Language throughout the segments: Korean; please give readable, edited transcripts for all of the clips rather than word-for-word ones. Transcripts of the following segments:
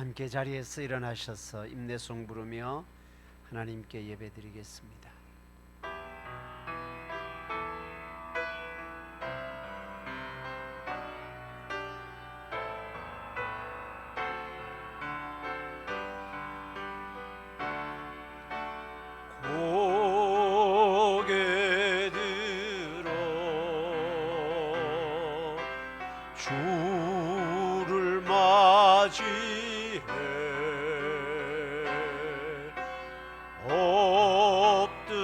함께 자리에서 일어나셔서 임내송 부르며 하나님께 예배드리겠습니다. 고개 들어 주를 맞이해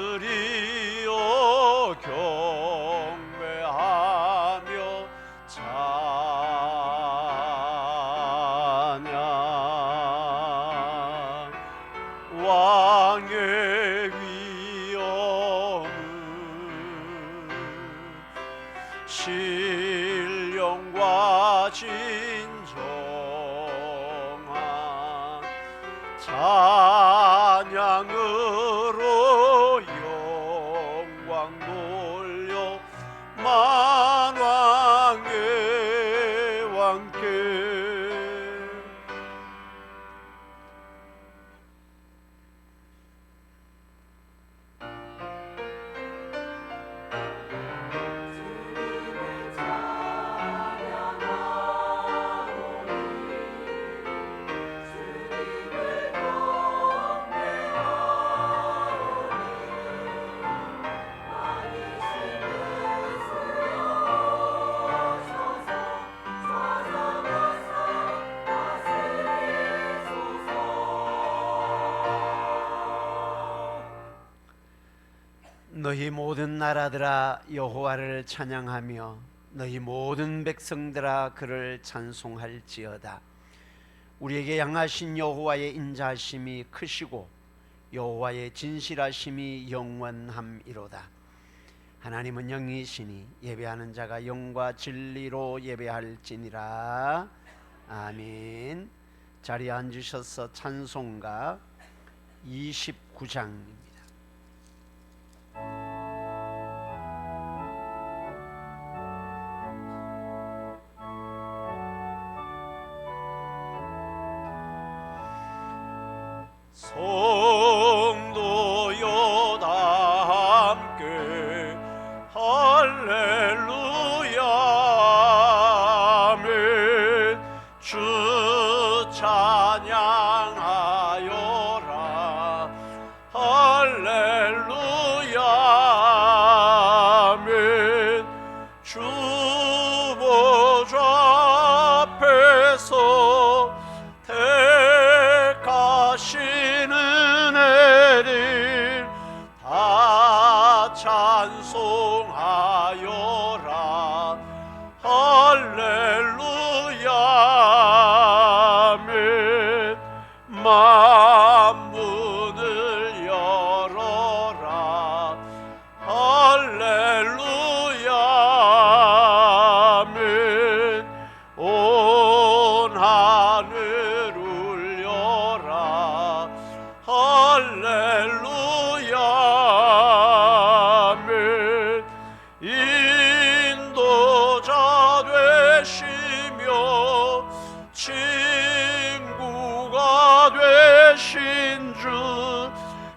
엎드리어 경배하며 찬양 왕의 위엄은 신령과 진정한 찬양으로 영광 돌려 만왕의 왕께 너희 모든 나라들아 여호와를 찬양하며 너희 모든 백성들아 그를 찬송할지어다. 우리에게 향하신 여호와의 인자하심이 크시고 여호와의 진실하심이 영원함이로다. 하나님은 영이시니 예배하는 자가 영과 진리로 예배할지니라. 아멘. 자리에 앉으셔서 찬송가 29장입니다. 성도여 다 함께 할렐루야 아멘. 주 찬양하여라 할렐루야 아멘. 주 보좌 앞에서 택하시는 애들 다 찬송하여라 할렐루야 아멘. 만문을 열어라 할렐루야 아멘. 온 하늘 울려라 할렐루야 아멘. 인도자 되시며 친구가 되신 주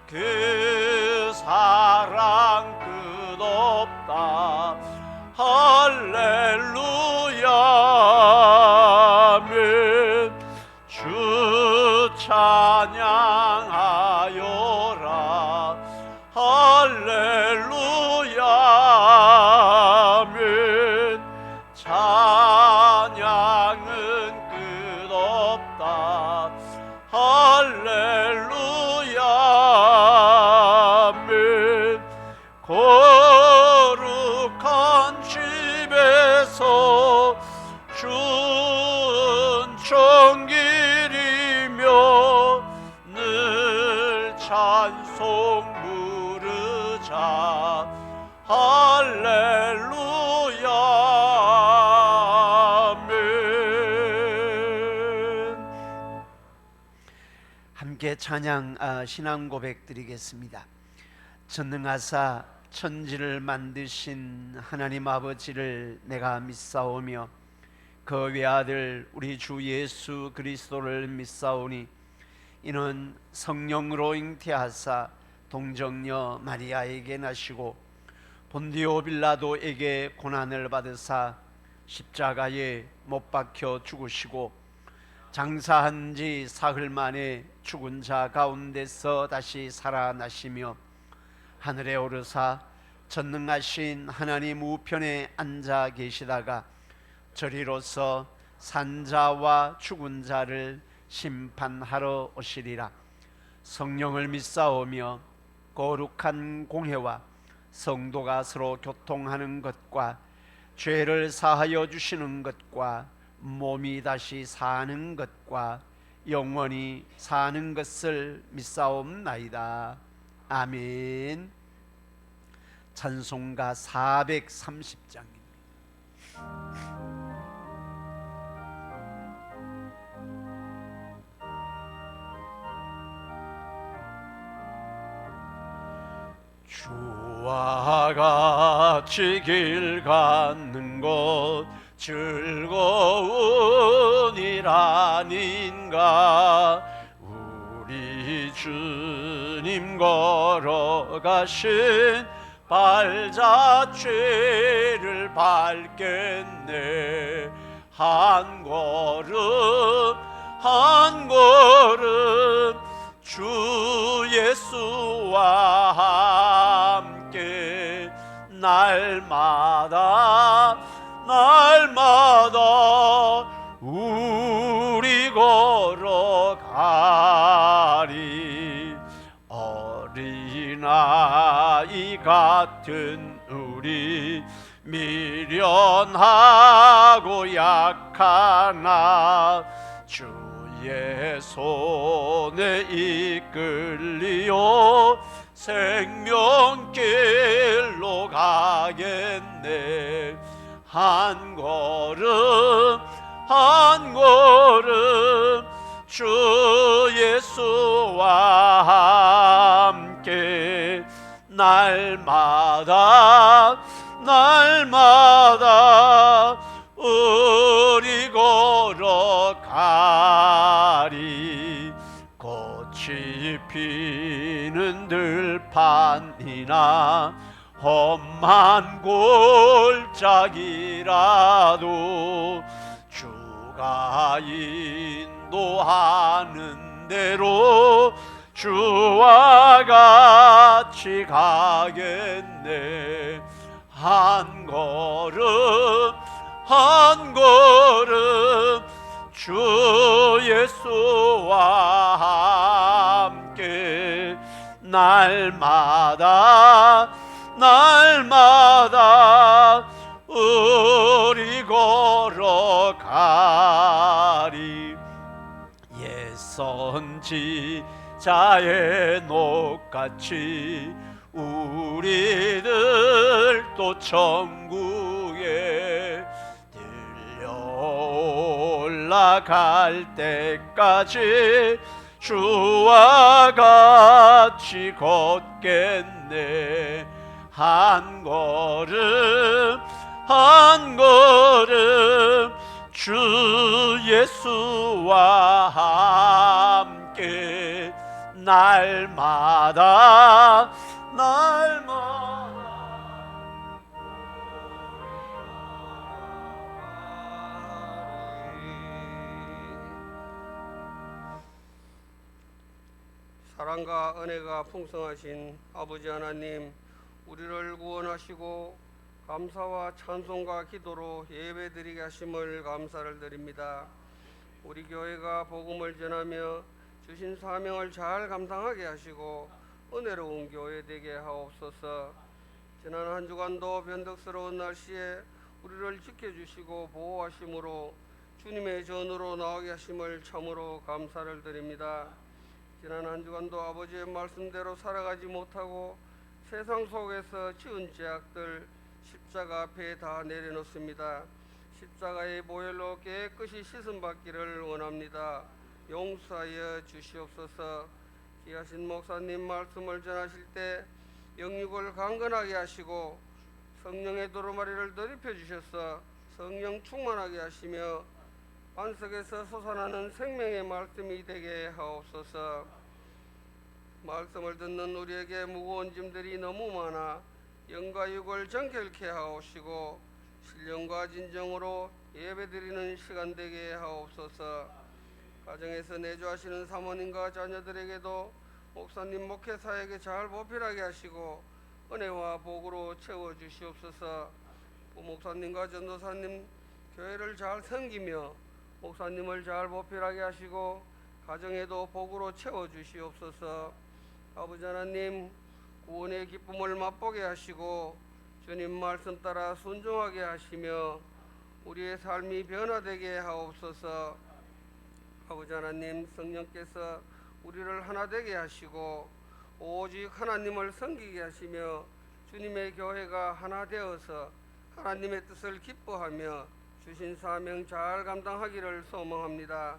그 사랑 끝없다 할렐루야 아멘. 주 찬양하여라 할렐루야 아멘. 찬양은 끝없다 할렐루야 아멘. 거룩한 집에서 준천길이며 늘 찬송 부르자 할렐루야 아멘. 함께 찬양 신앙 고백 드리겠습니다. 전능하사 천지를 만드신 하나님 아버지를 내가 믿사오며 그 외아들 우리 주 예수 그리스도를 믿사오니 이는 성령으로 잉태하사 동정녀 마리아에게 나시고 본디오 빌라도에게 고난을 받으사 십자가에 못 박혀 죽으시고 장사한 지 사흘 만에 죽은 자 가운데서 다시 살아나시며 하늘에 오르사 전능하신 하나님 우편에 앉아 계시다가 저리로서 산자와 죽은 자를 심판하러 오시리라. 성령을 믿사오며 거룩한 공회와 성도가 서로 교통하는 것과 죄를 사하여 주시는 것과 몸이 다시 사는 것과 영원히 사는 것을 믿사옵나이다. 아멘. 찬송가 430장입니다. 주와 같이 길 걷는 것 즐거운 일 아닌가. 우리 주님 걸어가신 발자취를 밟겠네. 한 걸음 한 걸음 주 예수와 함께 날마다 우리 걸어가리. 어린아이 같은 우리 미련하고 약하나 주의 손에 이끌리어 생명길로 가겠네. 한 걸음 한 걸음 주 예수와 함께 날마다 우리 걸어가리. 꽃이 피는 들판이나 험한 골짜기라도 주가 인도하는 대로 주와 같이 가겠네. 한 걸음 한 걸음 주 예수와 함께 날마다 우리 걸어가리. 옛 선지자의 녹같이 우리들도 천국에 들려 올라갈 때까지 주와 같이 걷겠네. 한 걸음 한 걸음 주 예수와 함께 날마다 사랑과 은혜가 풍성하신 아버지 하나님, 우리를 구원하시고 감사와 찬송과 기도로 예배드리게 하심을 감사를 드립니다. 우리 교회가 복음을 전하며 주신 사명을 잘 감당하게 하시고 은혜로운 교회 되게 하옵소서. 지난 한 주간도 변덕스러운 날씨에 우리를 지켜주시고 보호하심으로 주님의 전으로 나오게 하심을 참으로 감사를 드립니다. 지난 한 주간도 아버지의 말씀대로 살아가지 못하고 세상 속에서 지은 죄악들 십자가 앞에 다 내려놓습니다. 십자가의 보혈로 깨끗이 씻음받기를 원합니다. 용서하여 주시옵소서. 귀하신 목사님 말씀을 전하실 때 영육을 강건하게 하시고 성령의 두루마리를 더럽혀 주셔서 성령 충만하게 하시며 반석에서 솟아나는 생명의 말씀이 되게 하옵소서. 말씀을 듣는 우리에게 무거운 짐들이 너무 많아 영과 육을 정결케 하옵시고 신령과 진정으로 예배드리는 시간 되게 하옵소서. 가정에서 내주하시는 사모님과 자녀들에게도 목사님 목회사에게 잘 보필하게 하시고 은혜와 복으로 채워주시옵소서. 부목사님과 전도사님 교회를 잘 섬기며 목사님을 잘 보필하게 하시고 가정에도 복으로 채워주시옵소서. 아버지 하나님, 구원의 기쁨을 맛보게 하시고 주님 말씀 따라 순종하게 하시며 우리의 삶이 변화되게 하옵소서. 아버지 하나님, 성령께서 우리를 하나 되게 하시고 오직 하나님을 섬기게 하시며 주님의 교회가 하나 되어서 하나님의 뜻을 기뻐하며 주신 사명 잘 감당하기를 소망합니다.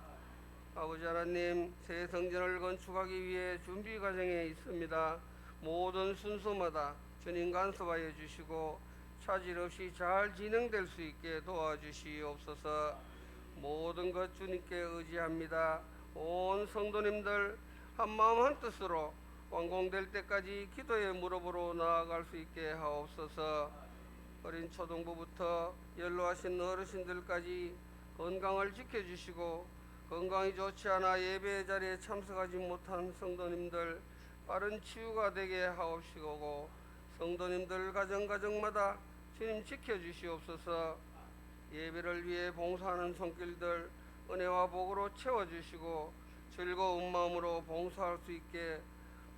아버지 하나님, 새 성전을 건축하기 위해 준비 과정에 있습니다. 모든 순서마다 주님 간섭하여 주시고 차질 없이 잘 진행될 수 있게 도와주시옵소서. 모든 것 주님께 의지합니다. 온 성도님들 한마음 한뜻으로 완공될 때까지 기도의 무릎으로 나아갈 수 있게 하옵소서. 어린 초등부부터 연로하신 어르신들까지 건강을 지켜주시고 건강이 좋지 않아 예배 자리에 참석하지 못한 성도님들 빠른 치유가 되게 하옵시고 성도님들 가정가정마다 주님 지켜주시옵소서. 예배를 위해 봉사하는 손길들 은혜와 복으로 채워주시고 즐거운 마음으로 봉사할 수 있게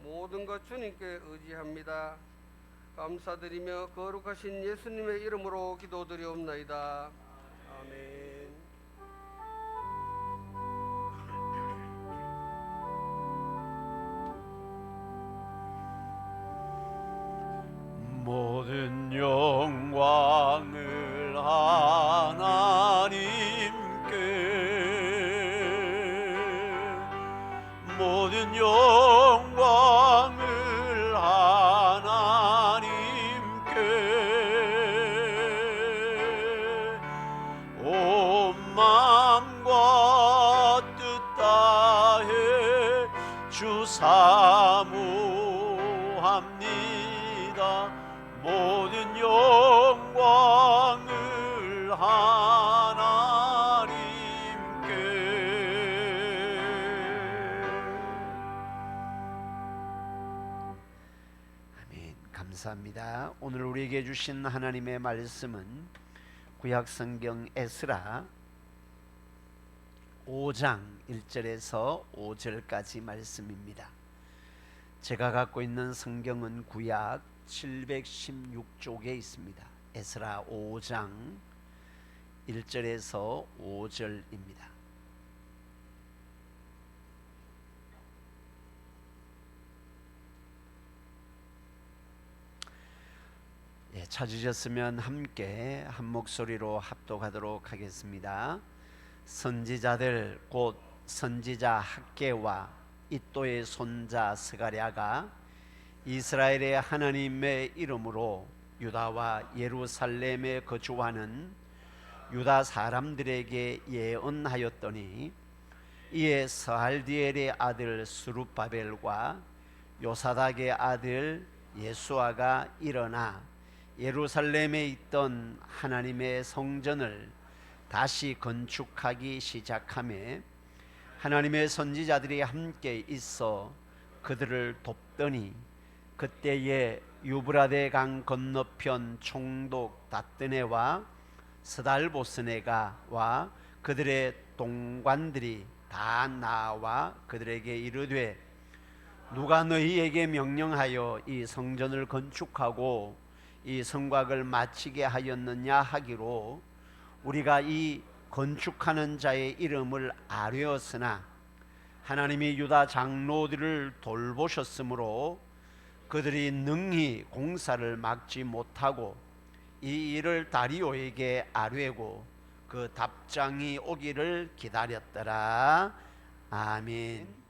모든 것 주님께 의지합니다. 감사드리며 거룩하신 예수님의 이름으로 기도드리옵나이다. 아멘. 모든 영광을 하나님께, 모든 영광을 하나님께 온 마음과 뜻 다해 주 사모합니다. 모든 영광을 하나님께. 아멘. 감사합니다. 오늘 우리에게 주신 하나님의 말씀은 구약성경 에스라 5장 1절에서 5절까지 말씀입니다. 제가 갖고 있는 성경은 구약 716쪽에 있습니다. 에스라 5장 1절에서 5절입니다. 찾으셨으면 함께 한 목소리로 합독하도록 하겠습니다. 선지자들 곧 선지자 학개와 이또의 손자 스가랴가 이스라엘의 하나님의 이름으로 유다와 예루살렘에 거주하는 유다 사람들에게 예언하였더니 이에 스알디엘의 아들 스룹바벨과 요사닥의 아들 예수아가 일어나 예루살렘에 있던 하나님의 성전을 다시 건축하기 시작하며 하나님의 선지자들이 함께 있어 그들을 돕더니 그때에 유브라데 강 건너편 총독 다뜨네와 스달보스네가 와 그들의 동관들이 다 나와 그들에게 이르되 누가 너희에게 명령하여 이 성전을 건축하고 이 성곽을 마치게 하였느냐 하기로 우리가 이 건축하는 자의 이름을 아뢰었으나 하나님이 유다 장로들을 돌보셨으므로 그들이 능히 공사를 막지 못하고 이 일을 다리오에게 아뢰고 그 답장이 오기를 기다렸더라. 아멘.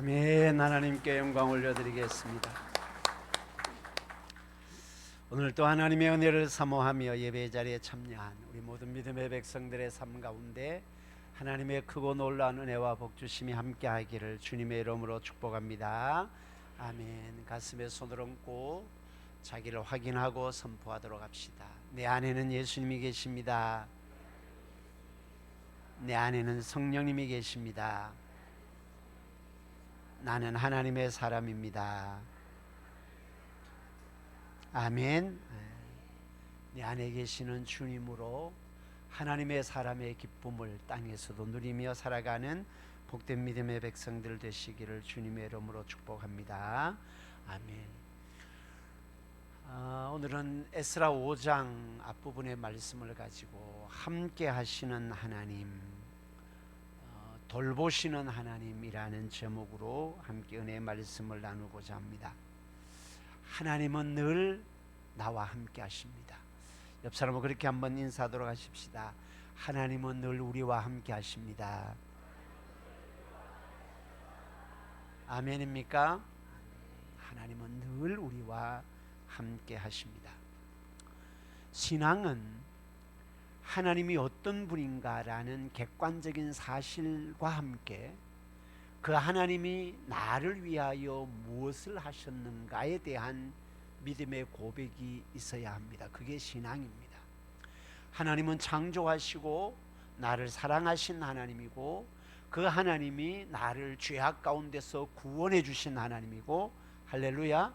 아멘. 하나님께 영광 올려드리겠습니다. 오늘 또 하나님의 은혜를 사모하며 예배 자리에 참여한 우리 모든 믿음의 백성들의 삶 가운데 하나님의 크고 놀라운 은혜와 복 주심이 함께하기를 주님의 이름으로 축복합니다. 아멘. 가슴에 손을 얹고 자기를 확인하고 선포하도록 합시다. 내 안에는 예수님이 계십니다. 내 안에는 성령님이 계십니다. 나는 하나님의 사람입니다. 아멘. 내 안에 계시는 주님으로 하나님의 사람의 기쁨을 땅에서도 누리며 살아가는 복된 믿음의 백성들 되시기를 주님의 이름으로 축복합니다. 아멘. 오늘은 에스라 5장 앞부분의 말씀을 가지고 함께 하시는 하나님, 돌보시는 하나님이라는 제목으로 함께 은혜의 말씀을 나누고자 합니다. 하나님은 늘 나와 함께 하십니다. 옆 사람은 그렇게 한번 인사하도록 하십시다. 하나님은 늘 우리와 함께 하십니다. 아멘입니까? 하나님은 늘 우리와 함께 하십니다. 신앙은 하나님이 어떤 분인가라는 객관적인 사실과 함께 그 하나님이 나를 위하여 무엇을 하셨는가에 대한 믿음의 고백이 있어야 합니다. 그게 신앙입니다. 하나님은 창조하시고 나를 사랑하신 하나님이고 그 하나님이 나를 죄악 가운데서 구원해 주신 하나님이고, 할렐루야,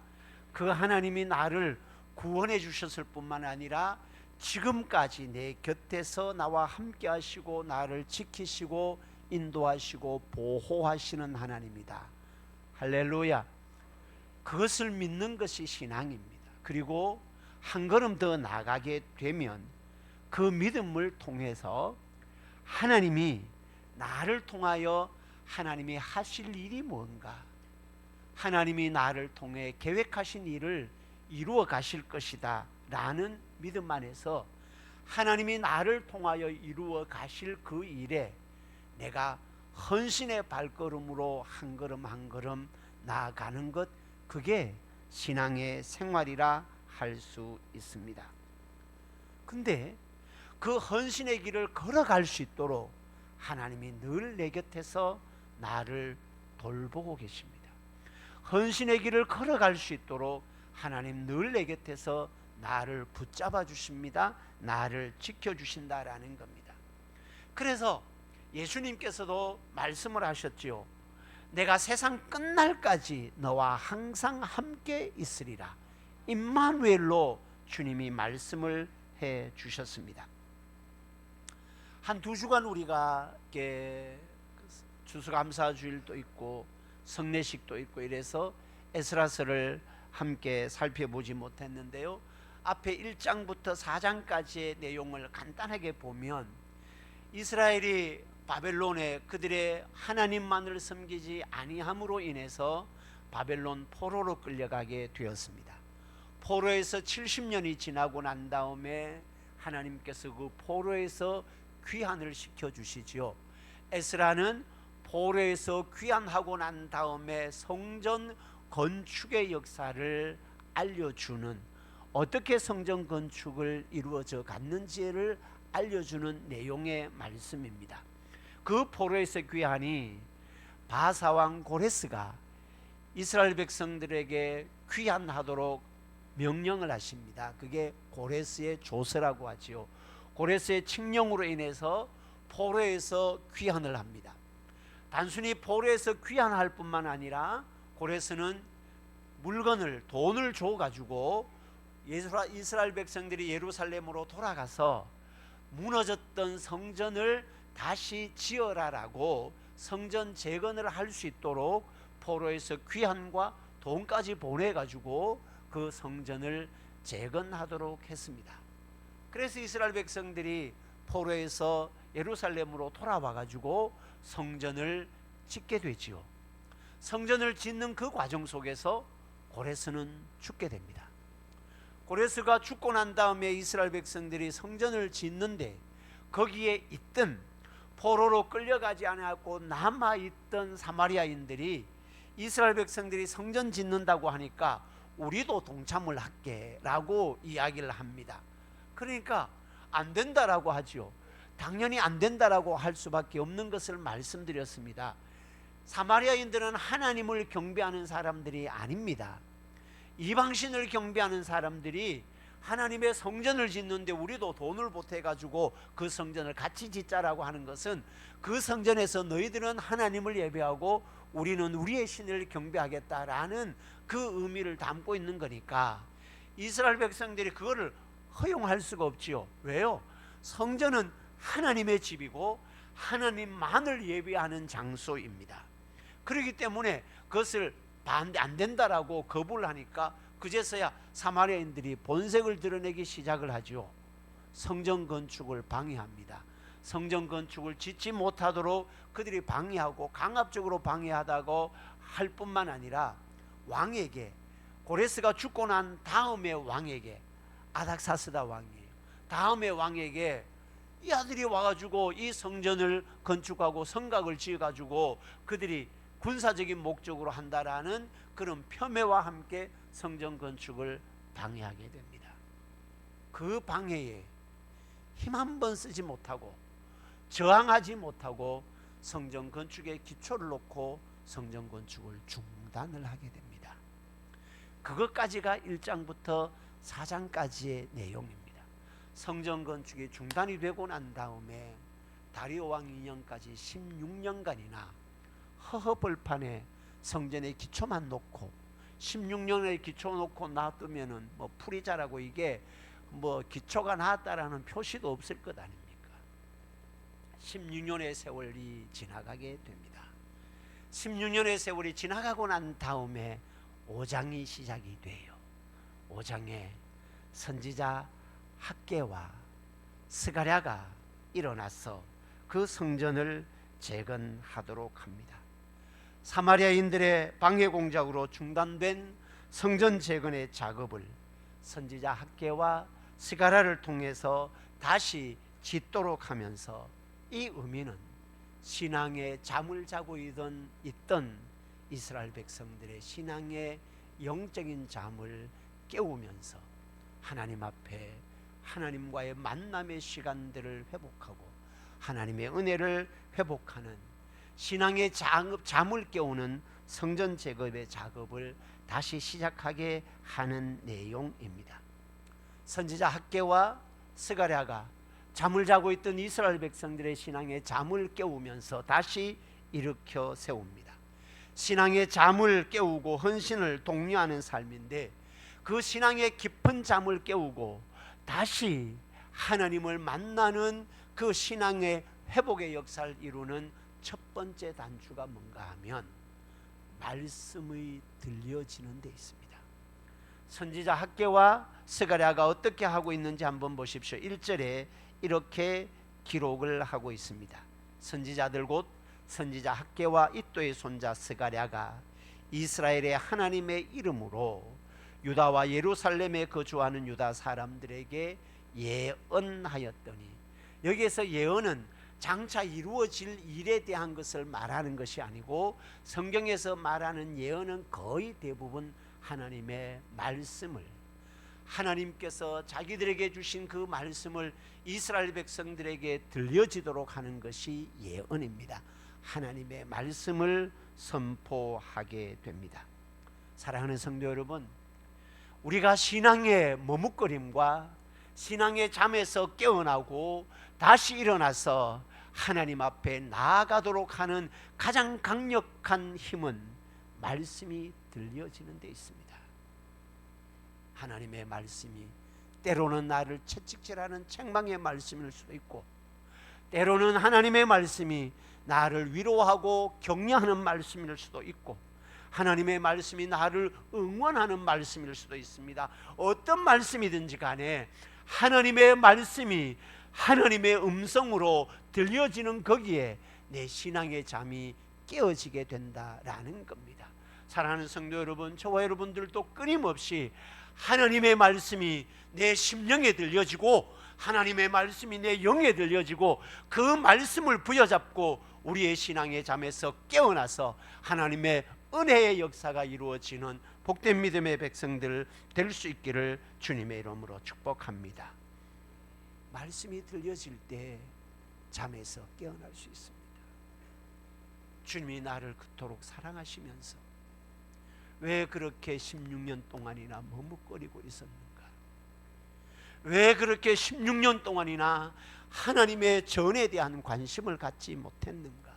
그 하나님이 나를 구원해 주셨을 뿐만 아니라 지금까지 내 곁에서 나와 함께 하시고 나를 지키시고 인도하시고 보호하시는 하나님이다. 할렐루야. 그것을 믿는 것이 신앙입니다. 그리고 한 걸음 더 나가게 되면 그 믿음을 통해서 하나님이 나를 통하여 하나님이 하실 일이 뭔가, 하나님이 나를 통해 계획하신 일을 이루어 가실 것이다 라는 믿음 안에서 하나님이 나를 통하여 이루어 가실 그 일에 내가 헌신의 발걸음으로 한 걸음 한 걸음 나아가는 것, 그게 신앙의 생활이라 할 수 있습니다. 근데 그 헌신의 길을 걸어갈 수 있도록 하나님이 늘 내 곁에서 나를 돌보고 계십니다. 헌신의 길을 걸어갈 수 있도록 하나님 늘 내 곁에서 나를 붙잡아 주십니다. 나를 지켜주신다라는 겁니다. 그래서 예수님께서도 말씀을 하셨지요. 내가 세상 끝날까지 너와 항상 함께 있으리라. 임마누엘로 주님이 말씀을 해 주셨습니다. 한 2주간 우리가 추수감사주일도 있고 성례식도 있고 이래서 에스라서를 함께 살펴보지 못했는데요, 앞에 1장부터 4장까지의 내용을 간단하게 보면 이스라엘이 바벨론에 그들의 하나님만을 섬기지 아니함으로 인해서 바벨론 포로로 끌려가게 되었습니다. 포로에서 70년이 지나고 난 다음에 하나님께서 그 포로에서 귀환을 시켜주시지요. 에스라는 포로에서 귀환하고 난 다음에 성전 건축의 역사를 알려주는, 어떻게 성전 건축을 이루어져 갔는지를 알려주는 내용의 말씀입니다. 그 포로에서 귀환이 바사왕 고레스가 이스라엘 백성들에게 귀환하도록 명령을 하십니다. 그게 고레스의 조서라고 하지요. 고레스의 칙령으로 인해서 포로에서 귀환을 합니다. 단순히 포로에서 귀환할 뿐만 아니라 고레스는 물건을, 돈을 줘가지고 이스라엘 백성들이 예루살렘으로 돌아가서 무너졌던 성전을 다시 지어라라고 성전 재건을 할 수 있도록 포로에서 귀환과 돈까지 보내가지고 그 성전을 재건하도록 했습니다. 그래서 이스라엘 백성들이 포로에서 예루살렘으로 돌아와가지고 성전을 짓게 되지요. 성전을 짓는 그 과정 속에서 고레스는 죽게 됩니다. 고레스가 죽고 난 다음에 이스라엘 백성들이 성전을 짓는데 거기에 있던 포로로 끌려가지 않았고 남아있던 사마리아인들이 이스라엘 백성들이 성전 짓는다고 하니까 우리도 동참을 할게 라고 이야기를 합니다. 그러니까 안 된다라고 하죠. 당연히 안 된다라고 할 수밖에 없는 것을 말씀드렸습니다. 사마리아인들은 하나님을 경배하는 사람들이 아닙니다. 이방신을 경배하는 사람들이 하나님의 성전을 짓는데 우리도 돈을 보태가지고 그 성전을 같이 짓자라고 하는 것은 그 성전에서 너희들은 하나님을 예배하고 우리는 우리의 신을 경배하겠다라는 그 의미를 담고 있는 거니까 이스라엘 백성들이 그거를 허용할 수가 없지요. 왜요? 성전은 하나님의 집이고 하나님만을 예배하는 장소입니다. 그렇기 때문에 그것을 반대 안 된다라고 거부를 하니까 그제서야 사마리아인들이 본색을 드러내기 시작을 하죠. 성전 건축을 방해합니다. 성전 건축을 짓지 못하도록 그들이 방해하고 강압적으로 방해하다고 할 뿐만 아니라 왕에게, 고레스가 죽고 난 다음에 왕에게, 아닥사스다 왕이에요. 다음에 왕에게 이 아들이 와가지고 이 성전을 건축하고 성곽을 지어가지고 그들이 군사적인 목적으로 한다라는 그런 폄훼와 함께 성전 건축을 방해하게 됩니다. 그 방해에 힘 한 번 쓰지 못하고 저항하지 못하고 성전 건축의 기초를 놓고 성전 건축을 중단을 하게 됩니다. 그것까지가 1장부터 4장까지의 내용입니다. 성전 건축이 중단이 되고 난 다음에 다리오 왕 2년까지 16년간이나 허허벌판에 성전의 기초만 놓고 16년의 기초 놓고 놔두면은 뭐 풀이 자라고 이게 뭐 기초가 나왔다라는 표시도 없을 것 아닙니까? 16년의 세월이 지나가게 됩니다. 16년의 세월이 지나가고 난 다음에 5장이 시작이 돼요. 5장에 선지자 학개와 스가랴가 일어나서 그 성전을 재건하도록 합니다. 사마리아인들의 방해 공작으로 중단된 성전 재건의 작업을 선지자 학개와 스가랴를 통해서 다시 짓도록 하면서 이 의미는 신앙의 잠을 자고 있던 이스라엘 백성들의 신앙의 영적인 잠을 깨우면서 하나님 앞에 하나님과의 만남의 시간들을 회복하고 하나님의 은혜를 회복하는 신앙의 잠을 깨우는 성전 재건의 작업을 다시 시작하게 하는 내용입니다. 선지자 학개와 스가랴가 잠을 자고 있던 이스라엘 백성들의 신앙의 잠을 깨우면서 다시 일으켜 세웁니다. 신앙의 잠을 깨우고 헌신을 독려하는 삶인데 그 신앙의 깊은 잠을 깨우고 다시 하나님을 만나는 그 신앙의 회복의 역사를 이루는 첫 번째 단추가 뭔가 하면 말씀이 들려지는 데 있습니다. 선지자 학개와 스가랴가 어떻게 하고 있는지 한번 보십시오. 1절에 이렇게 기록을 하고 있습니다. 선지자들 곧 선지자 학개와 이또의 손자 스가랴가 이스라엘의 하나님의 이름으로 유다와 예루살렘에 거주하는 유다 사람들에게 예언하였더니, 여기에서 예언은 장차 이루어질 일에 대한 것을 말하는 것이 아니고 성경에서 말하는 예언은 거의 대부분 하나님의 말씀을, 하나님께서 자기들에게 주신 그 말씀을 이스라엘 백성들에게 들려지도록 하는 것이 예언입니다. 하나님의 말씀을 선포하게 됩니다. 사랑하는 성도 여러분, 우리가 신앙의 머뭇거림과 신앙의 잠에서 깨어나고 다시 일어나서 하나님 앞에 나아가도록 하는 가장 강력한 힘은 말씀이 들려지는 데 있습니다. 하나님의 말씀이 때로는 나를 채찍질하는 책망의 말씀일 수도 있고, 때로는 하나님의 말씀이 나를 위로하고 격려하는 말씀일 수도 있고, 하나님의 말씀이 나를 응원하는 말씀일 수도 있습니다. 어떤 말씀이든지 간에 하나님의 말씀이 하나님의 음성으로 들려지는 거기에 내 신앙의 잠이 깨어지게 된다라는 겁니다. 사랑하는 성도 여러분, 저와 여러분들도 끊임없이 하나님의 말씀이 내 심령에 들려지고 하나님의 말씀이 내 영에 들려지고 그 말씀을 부여잡고 우리의 신앙의 잠에서 깨어나서 하나님의 은혜의 역사가 이루어지는 복된 믿음의 백성들 될 수 있기를 주님의 이름으로 축복합니다. 말씀이 들려질 때 잠에서 깨어날 수 있습니다. 주님이 나를 그토록 사랑하시면서 왜 그렇게 16년 동안이나 머뭇거리고 있었는가? 왜 그렇게 16년 동안이나 하나님의 전에 대한 관심을 갖지 못했는가?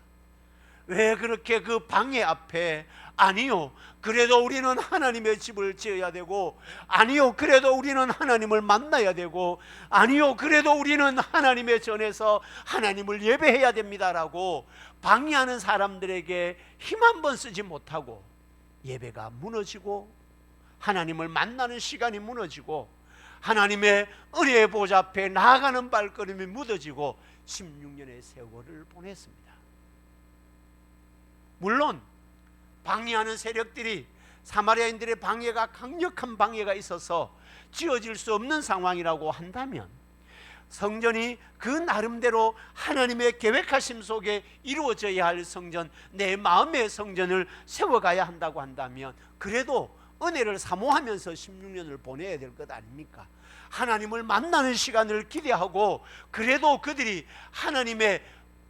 왜 그렇게 그 방해 앞에 아니요, 그래도 우리는 하나님의 집을 지어야 되고, 아니요, 그래도 우리는 하나님을 만나야 되고, 아니요, 그래도 우리는 하나님의 전에서 하나님을 예배해야 됩니다라고 방해하는 사람들에게 힘 한 번 쓰지 못하고 예배가 무너지고 하나님을 만나는 시간이 무너지고 하나님의 은혜의 보좌 앞에 나아가는 발걸음이 무너지고 16년의 세월을 보냈습니다. 물론 방해하는 세력들이, 사마리아인들의 방해가 강력한 방해가 있어서 지어질 수 없는 상황이라고 한다면, 성전이 그 나름대로 하나님의 계획하심 속에 이루어져야 할 성전, 내 마음의 성전을 세워가야 한다고 한다면, 그래도 은혜를 사모하면서 16년을 보내야 될 것 아닙니까? 하나님을 만나는 시간을 기대하고, 그래도 그들이 하나님의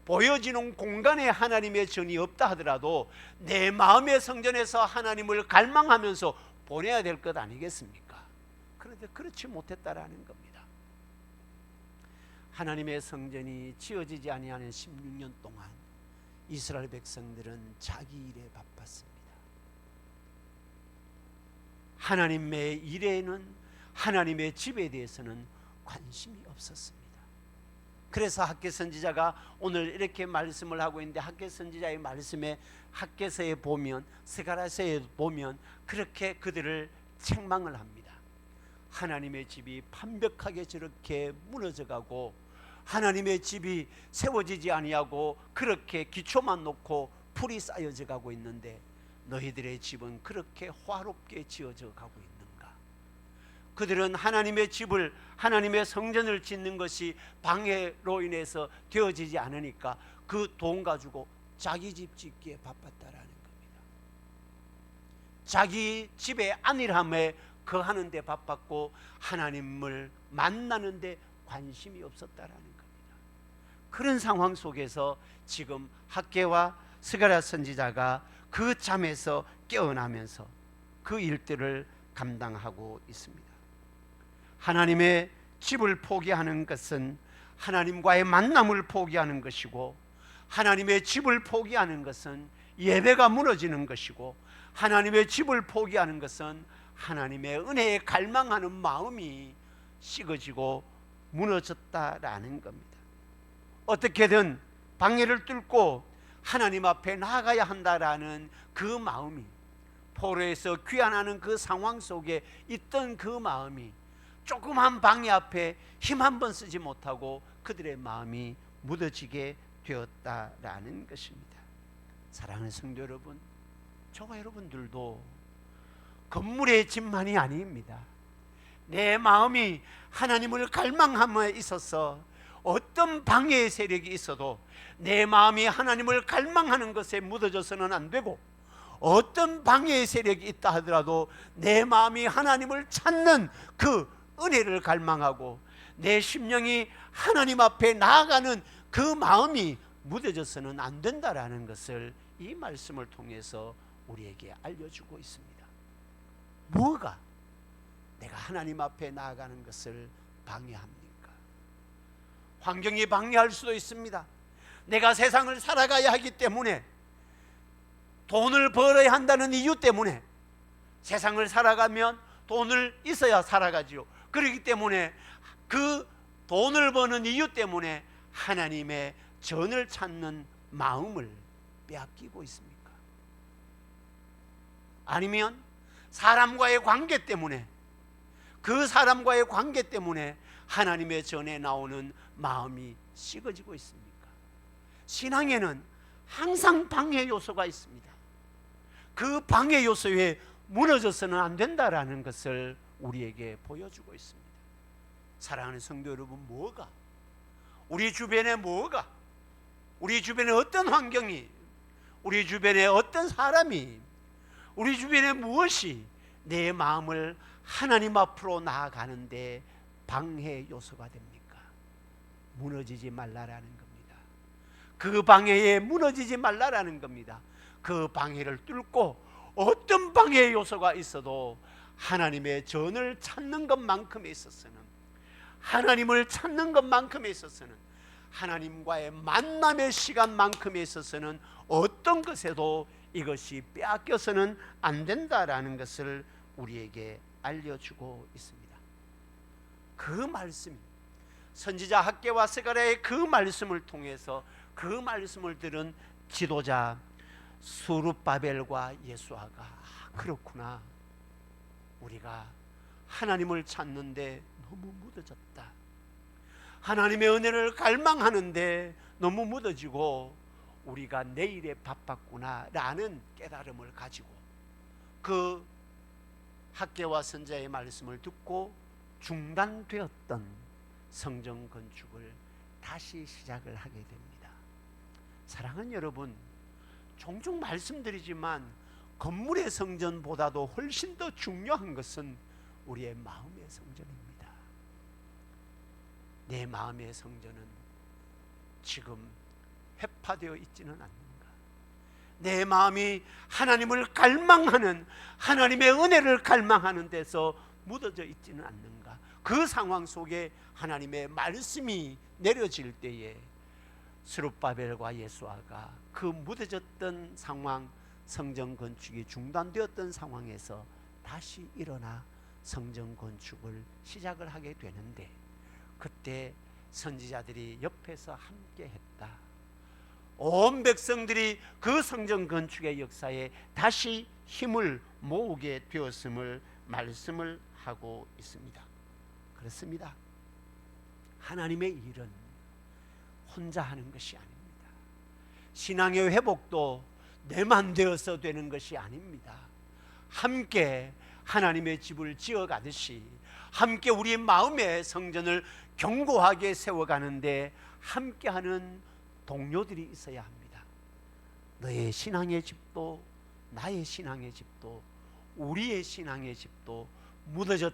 보여지는 공간에 하나님의 전이 없다 하더라도 내 마음의 성전에서 하나님을 갈망하면서 보내야 될 것 아니겠습니까? 그런데 그렇지 못했다라는 겁니다. 하나님의 성전이 지어지지 아니하는 16년 동안 이스라엘 백성들은 자기 일에 바빴습니다. 하나님의 일에는, 하나님의 집에 대해서는 관심이 없었습니다. 그래서 학개 선지자가 오늘 이렇게 말씀을 하고 있는데, 학개 선지자의 말씀에 학개서에 보면, 스가랴서에 보면 그렇게 그들을 책망을 합니다. 하나님의 집이 판벽하게 저렇게 무너져가고 하나님의 집이 세워지지 아니하고 그렇게 기초만 놓고 풀이 쌓여져 가고 있는데 너희들의 집은 그렇게 화롭게 지어져 가고 있는가? 그들은 하나님의 집을, 하나님의 성전을 짓는 것이 방해로 인해서 되어지지 않으니까 그 돈 가지고 자기 집 짓기에 바빴다라는 겁니다. 자기 집의 안일함에 거하는 데 바빴고 하나님을 만나는 데 관심이 없었다라는 겁니다. 그런 상황 속에서 지금 학개와 스가랴 선지자가 그 잠에서 깨어나면서 그 일들을 감당하고 있습니다. 하나님의 집을 포기하는 것은 하나님과의 만남을 포기하는 것이고, 하나님의 집을 포기하는 것은 예배가 무너지는 것이고, 하나님의 집을 포기하는 것은 하나님의 은혜에 갈망하는 마음이 식어지고 무너졌다라는 겁니다. 어떻게든 방해를 뚫고 하나님 앞에 나아가야 한다라는 그 마음이, 포로에서 귀환하는 그 상황 속에 있던 그 마음이 조그만 방해 앞에 힘 한 번 쓰지 못하고 그들의 마음이 묻어지게 되었다라는 것입니다. 사랑하는 성도 여러분, 저와 여러분들도 건물의 집만이 아닙니다. 내 마음이 하나님을 갈망함에 있어서 어떤 방해의 세력이 있어도 내 마음이 하나님을 갈망하는 것에 묻어져서는 안 되고, 어떤 방해의 세력이 있다 하더라도 내 마음이 하나님을 찾는 그 은혜를 갈망하고 내 심령이 하나님 앞에 나아가는 그 마음이 묻어져서는 안 된다라는 것을 이 말씀을 통해서 우리에게 알려주고 있습니다. 뭐가 내가 하나님 앞에 나아가는 것을 방해합니까? 환경이 방해할 수도 있습니다. 내가 세상을 살아가야 하기 때문에, 돈을 벌어야 한다는 이유 때문에, 세상을 살아가면 돈을 있어야 살아가지요. 그렇기 때문에 그 돈을 버는 이유 때문에 하나님의 전을 찾는 마음을 빼앗기고 있습니까? 아니면 사람과의 관계 때문에, 그 사람과의 관계 때문에 하나님의 전에 나오는 마음이 식어지고 있습니까? 신앙에는 항상 방해 요소가 있습니다. 그 방해 요소에 무너져서는 안 된다라는 것을 우리에게 보여주고 있습니다. 사랑하는 성도 여러분, 뭐가, 우리 주변에 뭐가, 우리 주변에 어떤 환경이, 우리 주변에 어떤 사람이 우리 주변에 무엇이 내 마음을 하나님 앞으로 나아가는데 방해 요소가 됩니까? 무너지지 말라라는 겁니다. 그 방해에 무너지지 말라라는 겁니다. 그 방해를 뚫고 어떤 방해 요소가 있어도 하나님의 전을 찾는 것만큼에 있어서는, 하나님을 찾는 것만큼에 있어서는, 하나님과의 만남의 시간만큼에 있어서는 어떤 것에도 이것이 빼앗겨서는 안 된다라는 것을 우리에게 알려주고 있습니다. 그 말씀, 선지자 학개와 스가랴의 그 말씀을 통해서 그 말씀을 들은 지도자 스룹바벨과 예수아가 그렇구나, 우리가 하나님을 찾는데 너무 무뎌졌다, 하나님의 은혜를 갈망하는데 너무 무뎌지고 우리가 내일에 바빴구나 라는 깨달음을 가지고 그 학개와 선지자의 말씀을 듣고 중단되었던 성전 건축을 다시 시작을 하게 됩니다. 사랑하는 여러분, 종종 말씀드리지만 건물의 성전보다도 훨씬 더 중요한 것은 우리의 마음의 성전입니다. 내 마음의 성전은 지금 회파되어 있지는 않는가? 내 마음이 하나님을 갈망하는, 하나님의 은혜를 갈망하는 데서 묻어져 있지는 않는가? 그 상황 속에 하나님의 말씀이 내려질 때에 스룹바벨과 예수아가 그 묻어졌던 상황, 성전 건축이 중단되었던 상황에서 다시 일어나 성전 건축을 시작을 하게 되는데, 그때 선지자들이 옆에서 함께 했다. 온 백성들이 그 성전 건축의 역사에 다시 힘을 모으게 되었음을 말씀을 하고 있습니다. 그렇습니다. 하나님의 일은 혼자 하는 것이 아닙니다. 신앙의 회복도 내만 되어서 되는 것이 아닙니다. 함께 하나님의 집을 지어가듯이 함께 우리 마음의 성전을 견고하게 세워가는데 함께하는 동료들이 있어야 합니다. 너의 신앙의 집도 나의 신앙의 집도 우리의 신앙의 집도 무너져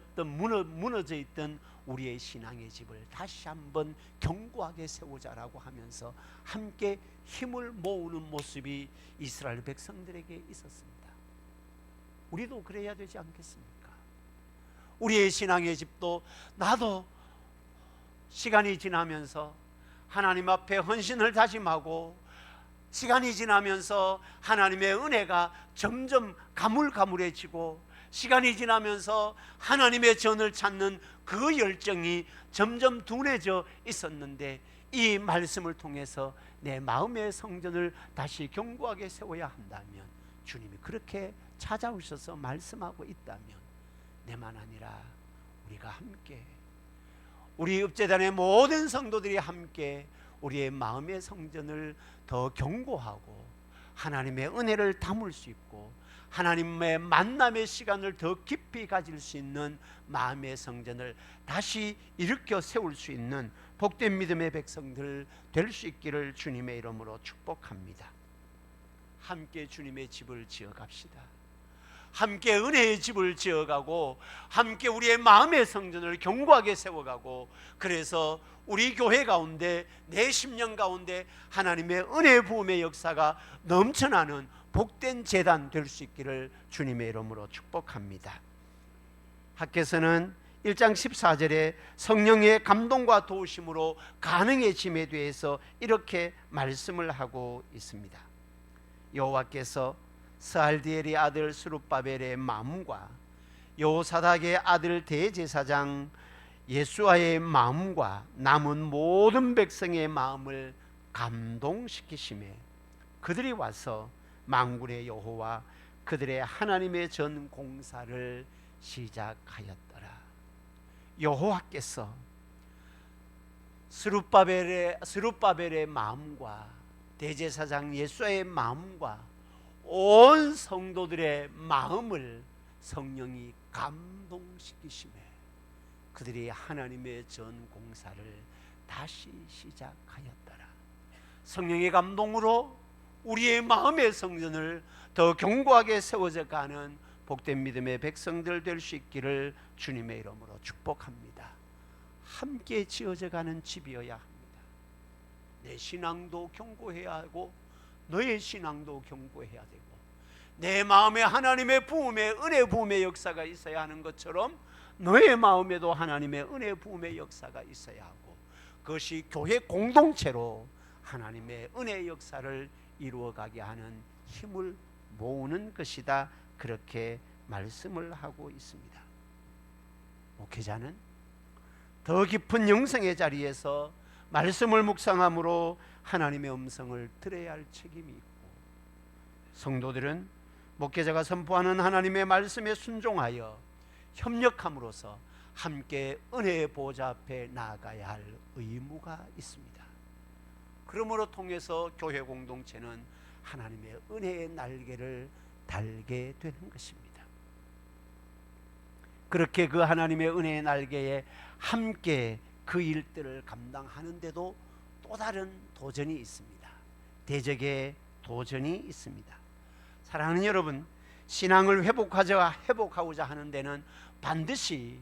있던 우리의 신앙의 집을 다시 한번 견고하게 세우자라고 하면서 함께 힘을 모으는 모습이 이스라엘 백성들에게 있었습니다. 우리도 그래야 되지 않겠습니까? 우리의 신앙의 집도 나도 시간이 지나면서 하나님 앞에 헌신을 다짐하고 시간이 지나면서 하나님의 은혜가 점점 가물가물해지고 시간이 지나면서 하나님의 전을 찾는 그 열정이 점점 둔해져 있었는데, 이 말씀을 통해서 내 마음의 성전을 다시 견고하게 세워야 한다면, 주님이 그렇게 찾아오셔서 말씀하고 있다면 내만 아니라 우리가 함께, 우리 읍제단의 모든 성도들이 함께 우리의 마음의 성전을 더 견고하고 하나님의 은혜를 담을 수 있고 하나님의 만남의 시간을 더 깊이 가질 수 있는 마음의 성전을 다시 일으켜 세울 수 있는 복된 믿음의 백성들 될 수 있기를 주님의 이름으로 축복합니다. 함께 주님의 집을 지어갑시다. 함께 은혜의 집을 지어가고 함께 우리의 마음의 성전을 견고하게 세워가고, 그래서 우리 교회 가운데 내 심령 가운데 하나님의 은혜 부음의 역사가 넘쳐나는 복된 제단 될 수 있기를 주님의 이름으로 축복합니다. 학개서는 1장 14절에 성령의 감동과 도우심으로 가능해짐에 대해서 이렇게 말씀을 하고 있습니다. 여호와께서 스알디엘의 아들 스룹바벨의 마음과 여호사닥의 아들 대제사장 예수아의 마음과 남은 모든 백성의 마음을 감동시키시매 그들이 와서 만군의 여호와 그들의 하나님의 전 공사를 시작하였더라. 여호와께서 스룹바벨의 마음과 대제사장 예수아의 마음과 온 성도들의 마음을 성령이 감동시키시매 그들이 하나님의 전 공사를 다시 시작하였더라. 성령의 감동으로 우리의 마음의 성전을 더 견고하게 세워져 가는 복된 믿음의 백성들 될 수 있기를 주님의 이름으로 축복합니다. 함께 지어져 가는 집이어야 합니다. 내 신앙도 견고해야 하고 너의 신앙도 견고해야 되고, 내 마음에 하나님의 부음의 은혜 부음의 역사가 있어야 하는 것처럼 너의 마음에도 하나님의 은혜 부음의 역사가 있어야 하고, 그것이 교회 공동체로 하나님의 은혜 역사를 이루어가게 하는 힘을 모으는 것이다, 그렇게 말씀을 하고 있습니다. 목회자는 더 깊은 영성의 자리에서 말씀을 묵상함으로 하나님의 음성을 들어야 할 책임이 있고, 성도들은 목회자가 선포하는 하나님의 말씀에 순종하여 협력함으로써 함께 은혜의 보좌 앞에 나아가야 할 의무가 있습니다. 그러므로 통해서 교회 공동체는 하나님의 은혜의 날개를 달게 되는 것입니다. 그렇게 그 하나님의 은혜의 날개에 함께 그 일들을 감당하는데도 또 다른 도전이 있습니다. 대적의 도전이 있습니다. 사랑하는 여러분, 신앙을 회복하고자 하는 데는 반드시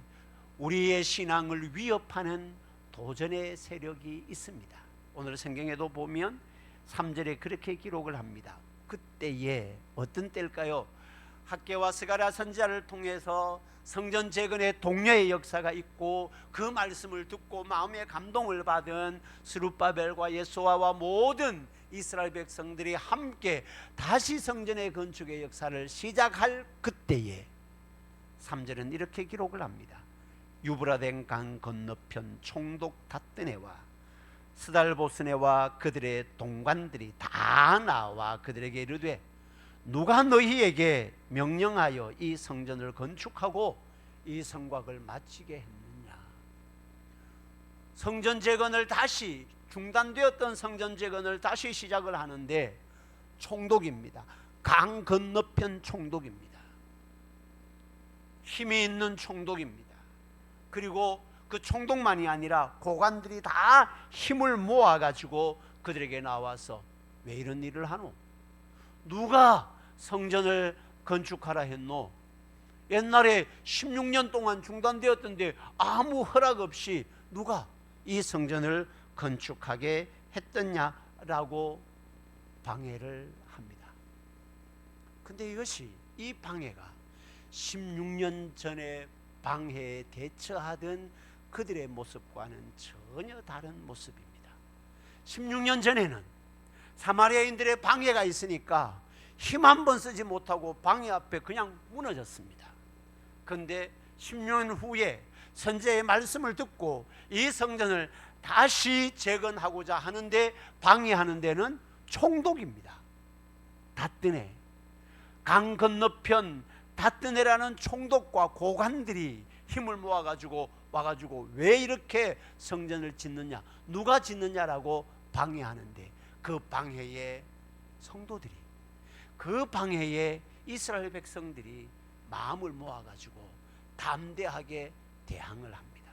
우리의 신앙을 위협하는 도전의 세력이 있습니다. 오늘 성경에도 보면 3절에 그렇게 기록을 합니다. 그때에, 어떤 때일까요? 학개와 스가랴 선지자를 통해서 성전 재건의 독려의 역사가 있고, 그 말씀을 듣고 마음의 감동을 받은 스룹바벨과 예수아와 모든 이스라엘 백성들이 함께 다시 성전의 건축의 역사를 시작할 그때에 3절은 이렇게 기록을 합니다. 유브라덴 강 건너편 총독 닷드네와 스달보스네와 그들의 동관들이 다 나와 그들에게 이르되, 누가 너희에게 명령하여 이 성전을 건축하고 이 성곽을 마치게 했느냐? 성전 재건을 다시, 중단되었던 성전 재건을 다시 시작을 하는데 총독입니다. 강 건너편 총독입니다. 힘이 있는 총독입니다. 그리고 그 총독만이 아니라 고관들이 다 힘을 모아가지고 그들에게 나와서, 왜 이런 일을 하노? 누가 성전을 건축하라 했노? 옛날에 16년 동안 중단되었던데 아무 허락 없이 누가 이 성전을 건축하게 했더냐라고 방해를 합니다. 근데 이것이, 이 방해가 16년 전에 방해에 대처하던 그들의 모습과는 전혀 다른 모습입니다. 16년 전에는 사마리아인들의 방해가 있으니까 힘 한 번 쓰지 못하고 방해 앞에 그냥 무너졌습니다. 그런데 10년 후에 선지자의 말씀을 듣고 이 성전을 다시 재건하고자 하는데 방해하는 데는 총독입니다. 닷드네, 강 건너편 닷드네라는 총독과 고관들이 힘을 모아가지고 와가지고 왜 이렇게 성전을 짓느냐, 누가 짓느냐라고 방해하는데, 그 방해에 성도들이, 그 방해에 이스라엘 백성들이 마음을 모아가지고 담대하게 대항을 합니다.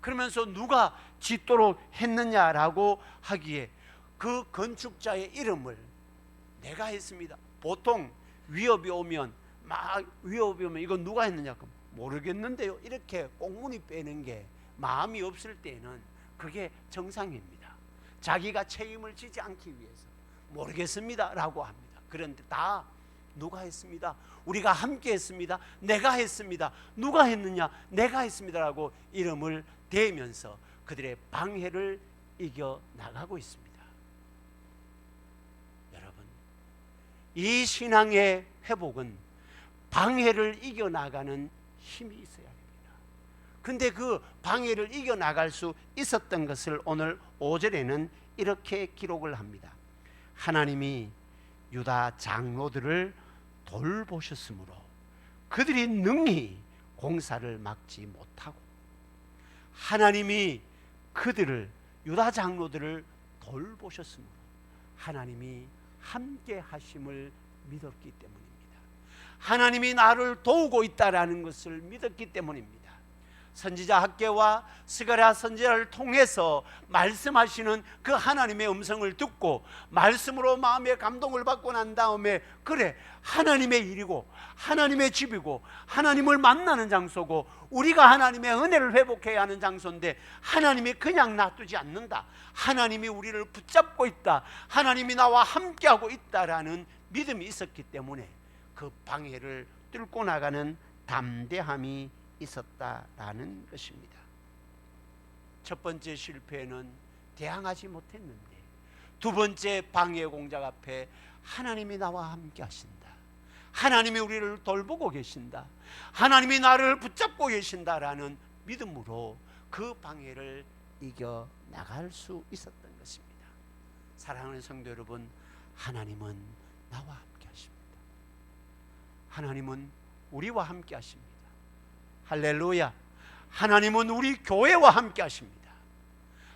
그러면서 누가 짓도록 했느냐라고 하기에 그 건축자의 이름을 내가 했습니다. 보통 위협이 오면 이건 누가 했느냐? 모르겠는데요, 이렇게 꽁무니 빼는 게 마음이 없을 때는 그게 정상입니다. 자기가 책임을 지지 않기 위해서 모르겠습니다 라고 합니다. 그런데 다 누가 했습니다, 우리가 함께 했습니다, 내가 했습니다, 누가 했느냐, 내가 했습니다 라고 이름을 대면서 그들의 방해를 이겨나가고 있습니다. 여러분, 이 신앙의 회복은 방해를 이겨나가는 힘이 있어야 됩니다. 근데 그 방해를 이겨나갈 수 있었던 것을 오늘 5절에는 이렇게 기록을 합니다. 하나님이 유다 장로들을 돌보셨으므로 그들이 능히 공사를 막지 못하고, 하나님이 그들을, 유다 장로들을 돌보셨으므로 하나님이 함께 하심을 믿었기 때문입니다. 하나님이 나를 도우고 있다라는 것을 믿었기 때문입니다. 선지자 학개와 스가랴 선지자를 통해서 말씀하시는 그 하나님의 음성을 듣고 말씀으로 마음의 감동을 받고 난 다음에, 그래, 하나님의 일이고 하나님의 집이고 하나님을 만나는 장소고 우리가 하나님의 은혜를 회복해야 하는 장소인데 하나님이 그냥 놔두지 않는다, 하나님이 우리를 붙잡고 있다, 하나님이 나와 함께하고 있다라는 믿음이 있었기 때문에 그 방해를 뚫고 나가는 담대함이 있었다라는 것입니다. 첫 번째 실패는 대항하지 못했는데, 두 번째 방해 공작 앞에 하나님이 나와 함께 하신다, 하나님이 우리를 돌보고 계신다, 하나님이 나를 붙잡고 계신다라는 믿음으로 그 방해를 이겨 나갈 수 있었던 것입니다. 사랑하는 성도 여러분, 하나님은 나와 함께 하십니다. 하나님은 우리와 함께 하십니다. 할렐루야. 하나님은 우리 교회와 함께 하십니다.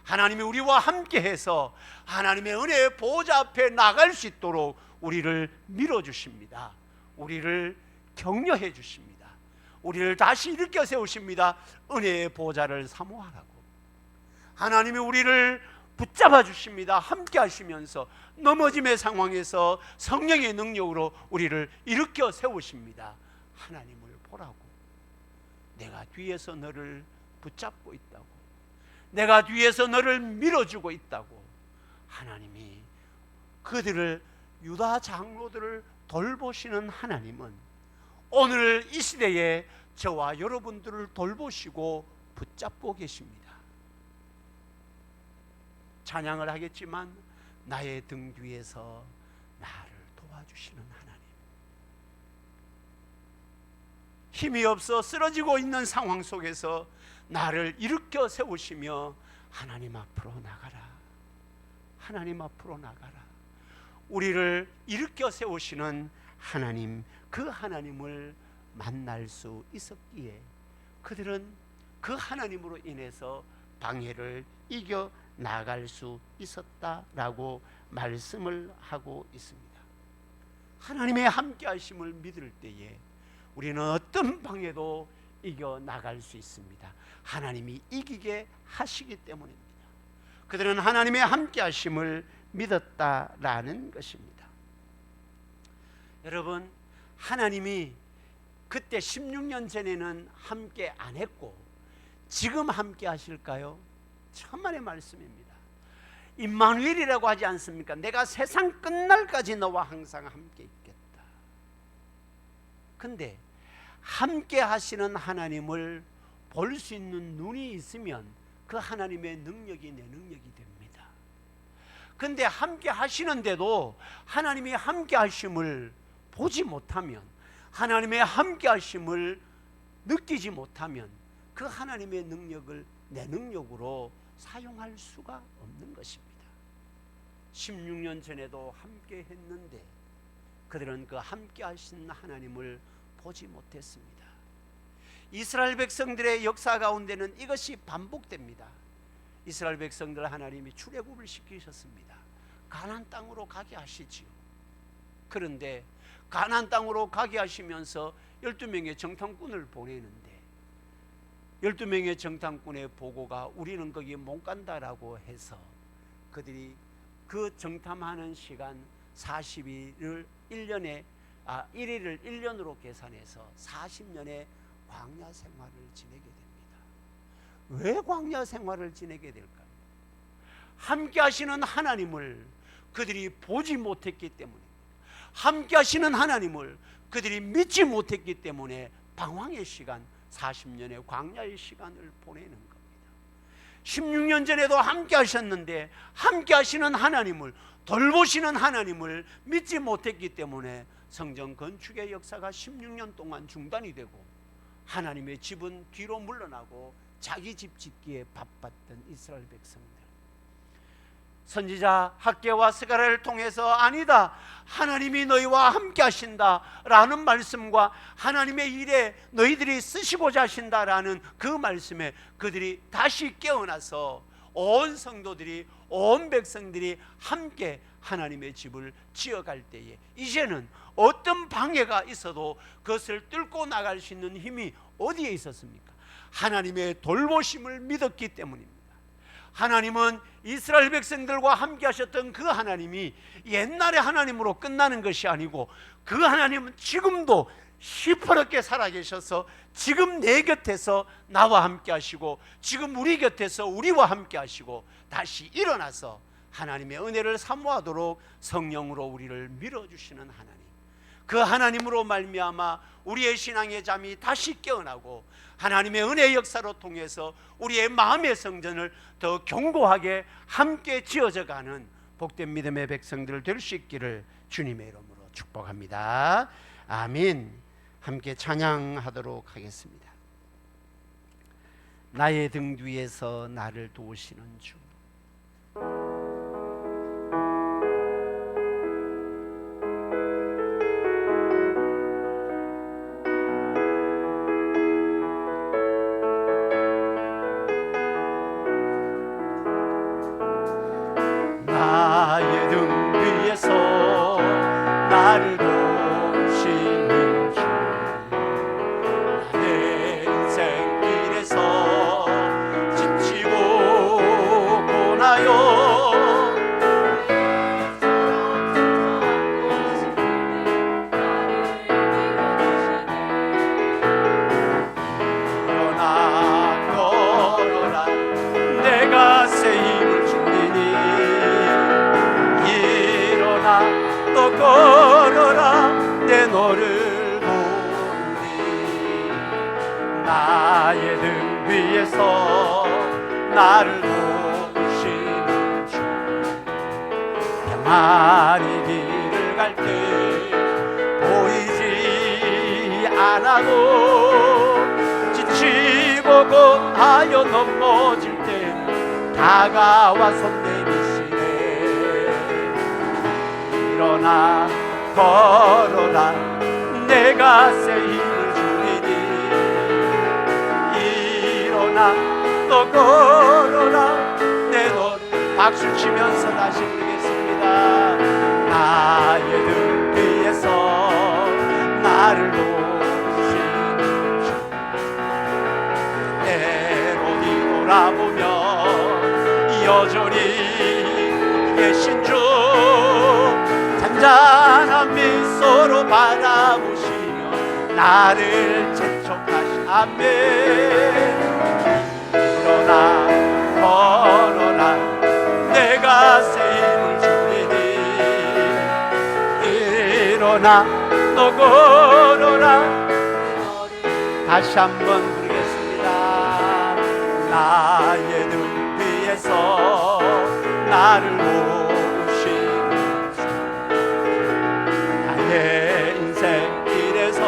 하나님이 우리와 함께 해서 하나님의 은혜의 보좌 앞에 나갈 수 있도록 우리를 밀어주십니다. 우리를 격려해 주십니다. 우리를 다시 일으켜 세우십니다. 은혜의 보좌를 사모하라고. 하나님이 우리를 붙잡아 주십니다. 함께 하시면서 넘어짐의 상황에서 성령의 능력으로 우리를 일으켜 세우십니다. 하나님을 보라고. 내가 뒤에서 너를 붙잡고 있다고, 내가 뒤에서 너를 밀어주고 있다고. 하나님이 그들을, 유다 장로들을 돌보시는 하나님은 오늘 이 시대에 저와 여러분들을 돌보시고 붙잡고 계십니다. 찬양을 하겠지만 나의 등 뒤에서 나를 도와주시는 하나님, 힘이 없어 쓰러지고 있는 상황 속에서 나를 일으켜 세우시며 하나님 앞으로 나가라, 하나님 앞으로 나가라. 우리를 일으켜 세우시는 하나님, 그 하나님을 만날 수 있었기에 그들은 그 하나님으로 인해서 방해를 이겨 나갈 수 있었다라고 말씀을 하고 있습니다. 하나님의 함께 하심을 믿을 때에 우리는 어떤 방해도 이겨 나갈 수 있습니다. 하나님이 이기게 하시기 때문입니다. 그들은 하나님의 함께 하심을 믿었다라는 것입니다. 여러분, 하나님이 그때 16년 전에는 함께 안 했고 지금 함께 하실까요? 천만의 말씀입니다. 임마누엘이라고 하지 않습니까? 내가 세상 끝날까지 너와 항상 함께 있겠다. 근데 함께 하시는 하나님을 볼 수 있는 눈이 있으면 그 하나님의 능력이 내 능력이 됩니다. 근데 함께 하시는데도 하나님이 함께 하심을 보지 못하면, 하나님의 함께 하심을 느끼지 못하면 그 하나님의 능력을 내 능력으로 사용할 수가 없는 것입니다. 16년 전에도 함께 했는데 그들은 그 함께 하신 하나님을 보지 못했습니다. 이스라엘 백성들의 역사 가운데는 이것이 반복됩니다. 이스라엘 백성들 하나님이 출애굽을 시키셨습니다. 가나안 땅으로 가게 하시지요. 그런데 가나안 땅으로 가게 하시면서 12명의 정탐꾼을 보내는데 12명의 정탐꾼의 보고가 우리는 거기 못 간다라고 해서 그들이 그 정탐하는 시간 40일을 1년을 1년으로 계산해서 40년의 광야 생활을 지내게 됩니다. 왜 광야 생활을 지내게 될까요? 함께 하시는 하나님을 그들이 보지 못했기 때문입니다. 함께 하시는 하나님을 그들이 믿지 못했기 때문에 방황의 시간, 40년의 광야의 시간을 보내는 겁니다. 16년 전에도 함께 하셨는데 함께 하시는 하나님을, 돌보시는 하나님을 믿지 못했기 때문에 성전 건축의 역사가 16년 동안 중단이 되고 하나님의 집은 뒤로 물러나고 자기 집 짓기에 바빴던 이스라엘 백성들, 선지자 학개와 스가랴를 통해서 아니다, 하나님이 너희와 함께 하신다라는 말씀과 하나님의 일에 너희들이 쓰시고자 하신다라는 그 말씀에 그들이 다시 깨어나서 온 성도들이, 온 백성들이 함께 하나님의 집을 지어갈 때에 이제는 어떤 방해가 있어도 그것을 뚫고 나갈 수 있는 힘이 어디에 있었습니까? 하나님의 돌보심을 믿었기 때문입니다. 하나님은 이스라엘 백성들과 함께 하셨던 그 하나님이 옛날의 하나님으로 끝나는 것이 아니고 그 하나님은 지금도 시퍼렇게 살아계셔서 지금 내 곁에서 나와 함께 하시고 지금 우리 곁에서 우리와 함께 하시고 다시 일어나서 하나님의 은혜를 사모하도록 성령으로 우리를 밀어주시는 하나님, 그 하나님으로 말미암아 우리의 신앙의 잠이 다시 깨어나고 하나님의 은혜의 역사로 통해서 우리의 마음의 성전을 더 견고하게 함께 지어져가는 복된 믿음의 백성들 될 수 있기를 주님의 이름으로 축복합니다. 아멘. 함께 찬양하도록 하겠습니다. 나의 등 뒤에서 나를 도우시는 주, 나의 등 뒤에서 나를 도우시는 주, 나의 인생길에서 지치고 고나요 일어나 걸어라 내가 새 힘을 주리니 일어나 또 걸어라 내 너를 보리 나의 등 위에서 나를 도우시는 주 평안히 길을 갈 때 보이지 않아도 지치고 고하여 넘어질 때 다가와 손 내미시네 일어나 걸어라 내가 새 힘을 주리니 일어나 또 걸어라 내 돈 박수 치면서 다시 부르겠습니다. 나의 등 뒤에서 나를 도우시는 주 때로 뒤돌아보며 여전히 계신 주 잔잔한 미소로 바라보시며 나를 재촉하시 아멘 일어나 걸어라 내가 새 힘을 주리니 일어나 또 걸어라 다시 한번 부르겠습니다. 나의 등 뒤에서 나를 도우시는 주 나의 인생길에서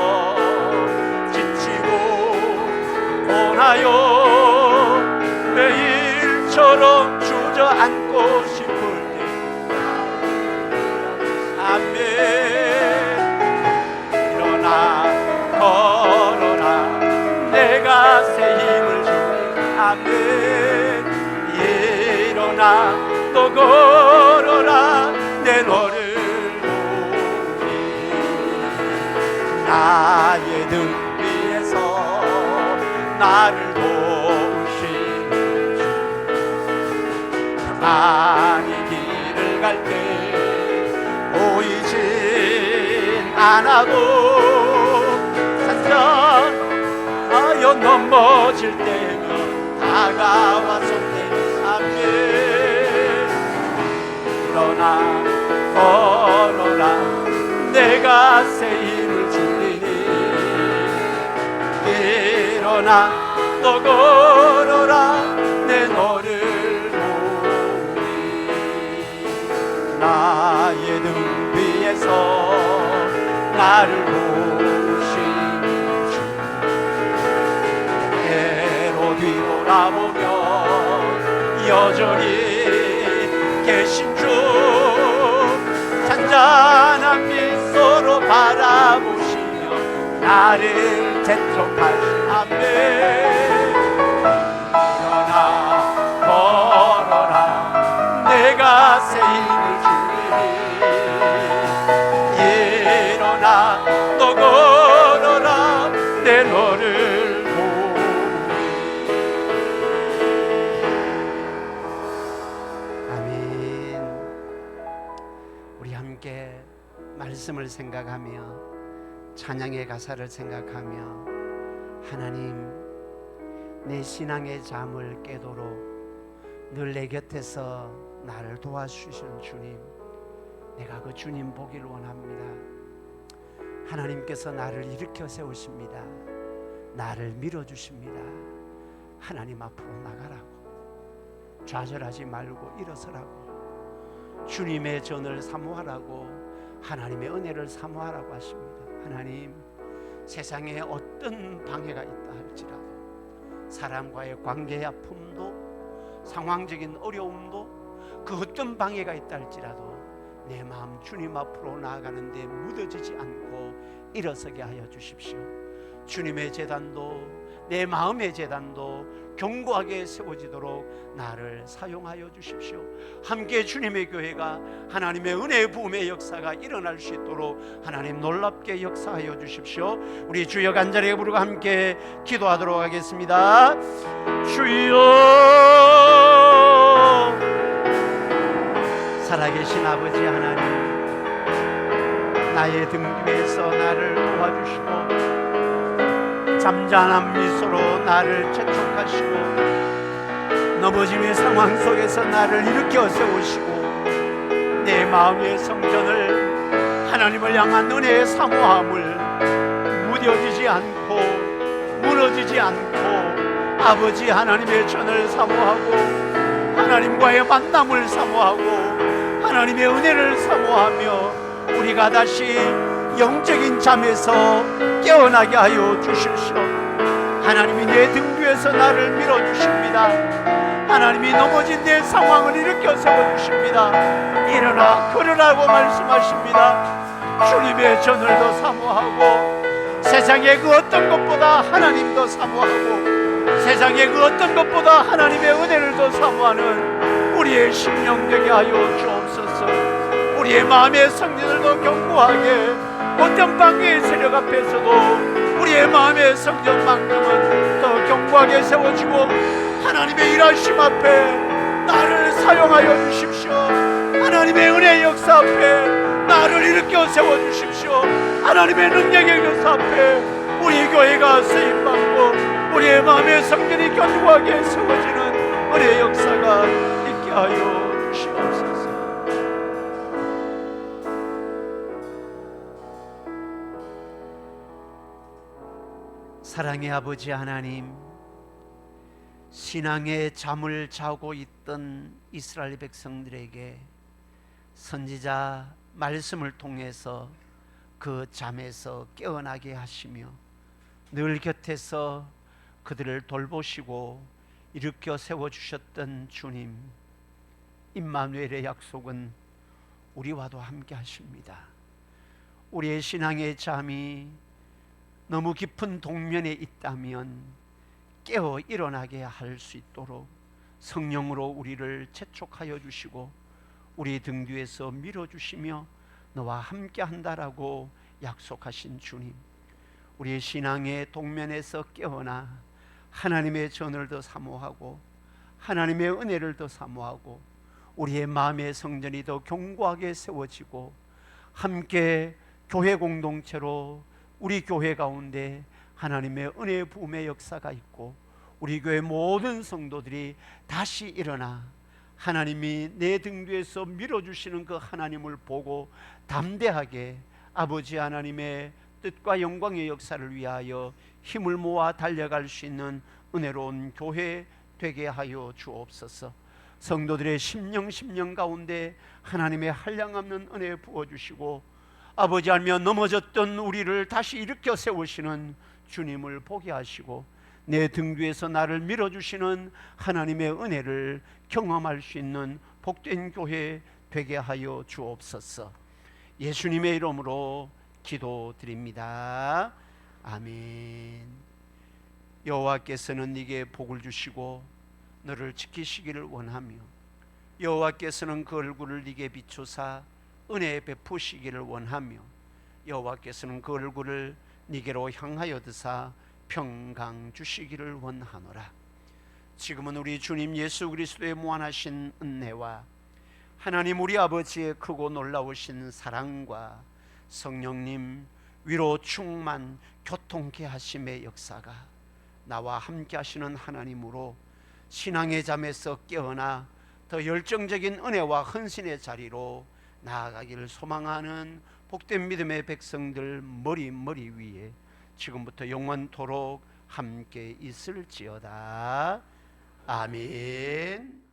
지치고 고나요 매일처럼 주저앉고 싶을 때 아멘 일어나 걸어라 내가 새 힘을 주리 아멘 일어나 또 걸어라 내 너를 보리 나의 등 위에서 나를 도우시는 주 많이 길을 갈 때 보이진 않아도 산전하여 넘어질 때면 다가와 손 내미사매 일어나 걸어라 내가 새 힘을 주리니 일어나 또 걸어라 내 너를 보리 나의 등 위에서 나를 도우시는 주 때로 뒤돌아보며 여전히 계신 주 잔잔한 미소로 바라보시며 나를 재촉하시 아멘 일어나 걸어라 내가 새 힘을 주리니 일어나 또 걸어라 내 너를 보리 함께 말씀을 생각하며 찬양의 가사를 생각하며 하나님, 내 신앙의 잠을 깨도록 늘 내 곁에서 나를 도와주시는 주님, 내가 그 주님 보기를 원합니다. 하나님께서 나를 일으켜 세우십니다. 나를 밀어주십니다. 하나님 앞으로 나가라고, 좌절하지 말고 일어서라고, 주님의 전을 사모하라고, 하나님의 은혜를 사모하라고 하십니다. 하나님, 세상에 어떤 방해가 있다 할지라도, 사람과의 관계의 아픔도 상황적인 어려움도 그 어떤 방해가 있다 할지라도 내 마음 주님 앞으로 나아가는데 묻어지지 않고 일어서게 하여 주십시오. 주님의 제단도 내 마음의 제단도 견고하게 세워지도록 나를 사용하여 주십시오. 함께 주님의 교회가 하나님의 은혜의 부음의 역사가 일어날 수 있도록 하나님 놀랍게 역사하여 주십시오. 우리 주여 간절히 부르고 함께 기도하도록 하겠습니다. 주여, 살아계신 아버지 하나님, 나의 등 뒤에서 나를 도와주시고 잠잠한 미소로 나를 재촉하시고 넘어짐의 상황 속에서 나를 일으켜 세우시고 내 마음의 성전을 하나님을 향한 은혜의 사모함을 무뎌지지 않고 무너지지 않고 아버지 하나님의 전을 사모하고 하나님과의 만남을 사모하고 하나님의 은혜를 사모하며 우리가 다시 영적인 잠에서 깨어나게 하여 주십시오. 하나님이 내 등 뒤에서 나를 밀어주십니다. 하나님이 넘어진 내 상황을 일으켜 세워주십니다. 일어나 걸으라고 말씀하십니다. 주님의 전을 더 사모하고 세상의 그 어떤 것보다 하나님 더 사모하고 세상의 그 어떤 것보다 하나님의 은혜를 더 사모하는 우리의 심령 되게 하여 주옵소서. 우리의 마음의 성전을 더 견고하게, 어떤 방해의 세력 앞에서도 우리의 마음의 성전만큼은 더 견고하게 세워지고 하나님의 일하심 앞에 나를 사용하여 주십시오. 하나님의 은혜의 역사 앞에 나를 일으켜 세워주십시오. 하나님의 능력의 역사 앞에 우리 교회가 쓰임받고 우리의 마음의 성전이 견고하게 세워지는 은혜의 역사가 있게 하여 주시옵소서. 사랑의 아버지 하나님, 신앙의 잠을 자고 있던 이스라엘 백성들에게 선지자 말씀을 통해서 그 잠에서 깨어나게 하시며 늘 곁에서 그들을 돌보시고 일으켜 세워주셨던 주님, 임마누엘의 약속은 우리와도 함께 하십니다. 우리의 신앙의 잠이 너무 깊은 동면에 있다면 깨어 일어나게 할 수 있도록 성령으로 우리를 재촉하여 주시고 우리 등 뒤에서 밀어주시며 너와 함께 한다라고 약속하신 주님, 우리의 신앙의 동면에서 깨어나 하나님의 전을 더 사모하고 하나님의 은혜를 더 사모하고 우리의 마음의 성전이 더 견고하게 세워지고 함께 교회 공동체로 우리 교회 가운데 하나님의 은혜의 부음의 역사가 있고 우리 교회 모든 성도들이 다시 일어나 하나님이 내 등 뒤에서 밀어주시는 그 하나님을 보고 담대하게 아버지 하나님의 뜻과 영광의 역사를 위하여 힘을 모아 달려갈 수 있는 은혜로운 교회 되게 하여 주옵소서. 성도들의 심령 가운데 하나님의 한량없는 은혜 부어주시고 아버지 하며 넘어졌던 우리를 다시 일으켜 세우시는 주님을 보게 하시고 내 등 뒤에서 나를 밀어주시는 하나님의 은혜를 경험할 수 있는 복된 교회 되게 하여 주옵소서. 예수님의 이름으로 기도드립니다. 아멘. 여호와께서는 네게 복을 주시고 너를 지키시기를 원하며 여호와께서는 그 얼굴을 네게 비추사 은혜 베푸시기를 원하며 여호와께서는 그 얼굴을 네게로 향하여 드사 평강 주시기를 원하노라. 지금은 우리 주님 예수 그리스도의 무한하신 은혜와 하나님 우리 아버지의 크고 놀라우신 사랑과 성령님 위로 충만 교통케 하심의 역사가 나와 함께 하시는 하나님으로 신앙의 잠에서 깨어나 더 열정적인 은혜와 헌신의 자리로 나아가기를 소망하는 복된 믿음의 백성들 머리 위에 지금부터 영원토록 함께 있을지어다. 아멘.